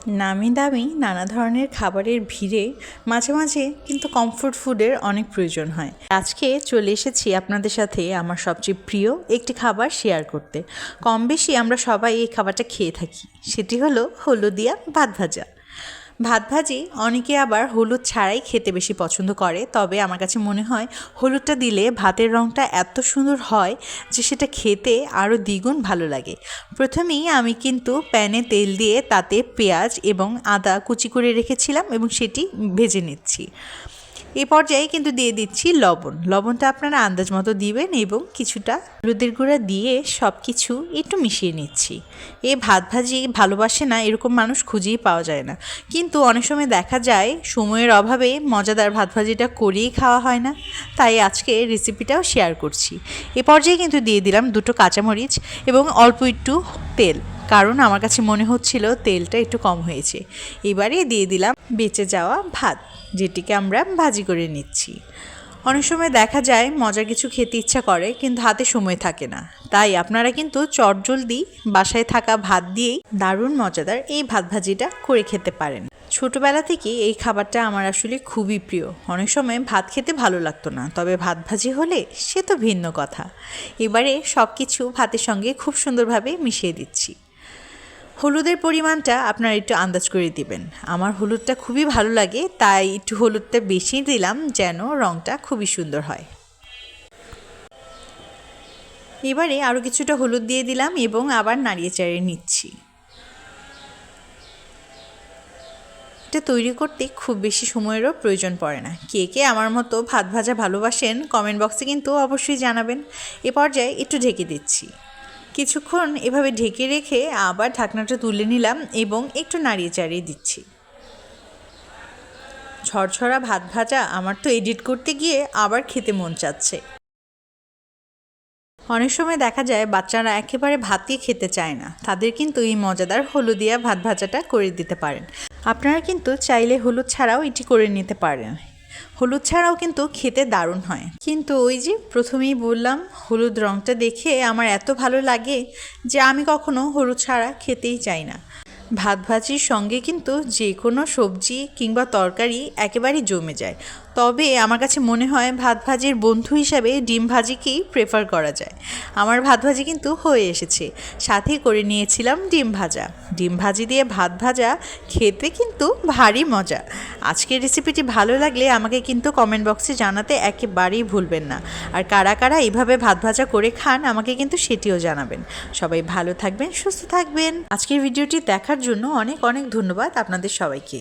নামি দামি নানা ধরনের খাবারের ভিড়ে মাঝে মাঝে কিন্তু কমফোর্ট ফুডের অনেক প্রয়োজন হয়। আজকে চলে এসেছি আপনাদের সাথে আমার সবচেয়ে প্রিয় একটি খাবার শেয়ার করতে। কম বেশি আমরা সবাই এই খাবারটা খেয়ে থাকি, সেটি হলো হলুদিয়া ভাত ভাজা। ভাত ভাজি অনেকে আবার হলুদ ছাড়াই খেতে বেশি পছন্দ করে, তবে আমার কাছে মনে হয় হলুদটা দিলে ভাতের রঙটা এত সুন্দর হয় যে সেটা খেতে আরও দ্বিগুণ ভালো লাগে। প্রথমেই আমি কিন্তু প্যানে তেল দিয়ে তাতে পেঁয়াজ এবং আদা কুচি করে রেখেছিলাম এবং সেটি ভেজে নিচ্ছি। এই পর্যায়ে কিন্তু দিয়ে দিচ্ছি লবণটা আপনারা আন্দাজ মতো দিবেন এবং কিছুটা হলুদের গুঁড়া দিয়ে সব কিছু একটু মিশিয়ে নিচ্ছি। এই ভাত ভাজি ভালোবাসে না এরকম মানুষ খুঁজেই পাওয়া যায় না, কিন্তু অনেক সময় দেখা যায় সময়ের অভাবে মজাদার ভাত ভাজিটা করেই খাওয়া হয় না, তাই আজকে রেসিপিটাও শেয়ার করছি। এ পর্যায়ে কিন্তু দিয়ে দিলাম দুটো কাঁচামরিচ এবং অল্প একটু তেল, কারণ আমার কাছে মনে হচ্ছিল তেলটা একটু কম হয়েছে। এবারে দিয়ে দিলাম বেঁচে যাওয়া ভাত, যেটিকে আমরা ভাজি করে নিচ্ছি। অনেক সময় দেখা যায় মজার কিছু খেতে ইচ্ছা করে কিন্তু হাতে সময় থাকে না, তাই আপনারা কিন্তু চটজলদি বাসায় থাকা ভাত দিয়েই দারুণ মজাদার এই ভাত ভাজিটা করে খেতে পারেন। ছোটোবেলা থেকে এই খাবারটা আমার আসলে খুবই প্রিয়। অনেক সময় ভাত খেতে ভালো লাগতো না, তবে ভাত ভাজি হলে সে তো ভিন্ন কথা। এবারে সব কিছু ভাতের সঙ্গে খুব সুন্দরভাবে মিশিয়ে দিচ্ছি। হলুদের পরিমাণটা আপনারা একটু আন্দাজ করে দিবেন। আমার হলুদটা খুবই ভালো লাগে, তাই একটু হলুদটা বেশি দিলাম যেন রঙটা খুবই সুন্দর হয়। এবারে আরও কিছুটা হলুদ দিয়ে দিলাম এবং আবার নাড়িয়ে চাড়িয়ে নিচ্ছি। এটা তৈরি করতে খুব বেশি সময়েরও প্রয়োজন পড়ে না। কে কে আমার মতো ভাত ভাজা ভালোবাসেন কমেন্ট বক্সে কিন্তু অবশ্যই জানাবেন। এ পর্যায়ে একটু ঢেকে দিচ্ছি। কিছুক্ষণ এভাবে ঢেকে রেখে আবার ঢাকনাটা তুলে নিলাম এবং একটু নাড়িয়ে চাড়িয়ে দিচ্ছি। ঝরঝরা ভাত ভাজা আমার তো এডিট করতে গিয়ে আবার খেতে মন চাচ্ছে। অনেক সময় দেখা যায় বাচ্চারা একেবারে ভাতই খেতে চায় না, তাদের কিন্তু এই মজাদার হলুদিয়া ভাত ভাজাটা করে দিতে পারেন। আপনারা কিন্তু চাইলে হলুদ ছাড়াও এটি করে নিতে পারেন। হলুদ ছাড়াও কিন্তু খেতে দারুণ হয়, কিন্তু ওই যে প্রথমেই বললাম হলুদ রঙটা দেখে আমার এত ভালো লাগে যে আমি কখনো হলুদ ছাড়া খেতেই চাই না। ভাত ভাজির সঙ্গে কিন্তু যে কোনো সবজি কিংবা তরকারি একেবারেই জমে যায়, তবে আমার কাছে মনে হয় ভাত ভাজির বন্ধু হিসাবে ডিম ভাজিকেই প্রেফার করা যায়। আমার ভাত ভাজি কিন্তু হয়ে এসেছে, সাথে করে নিয়েছিলাম ডিম ভাজা। ডিম ভাজি দিয়ে ভাত ভাজা খেতে কিন্তু ভারী মজা। আজকের রেসিপিটি ভালো লাগলে আমাকে কিন্তু কমেন্ট বক্সে জানাতে একেবারেই ভুলবেন না। আর কারা কারা এইভাবে ভাত ভাজা করে খান আমাকে কিন্তু সেটিও জানাবেন। সবাই ভালো থাকবেন, সুস্থ থাকবেন। আজকের ভিডিওটি দেখার জন্য অনেক অনেক ধন্যবাদ আপনাদের সবাইকে।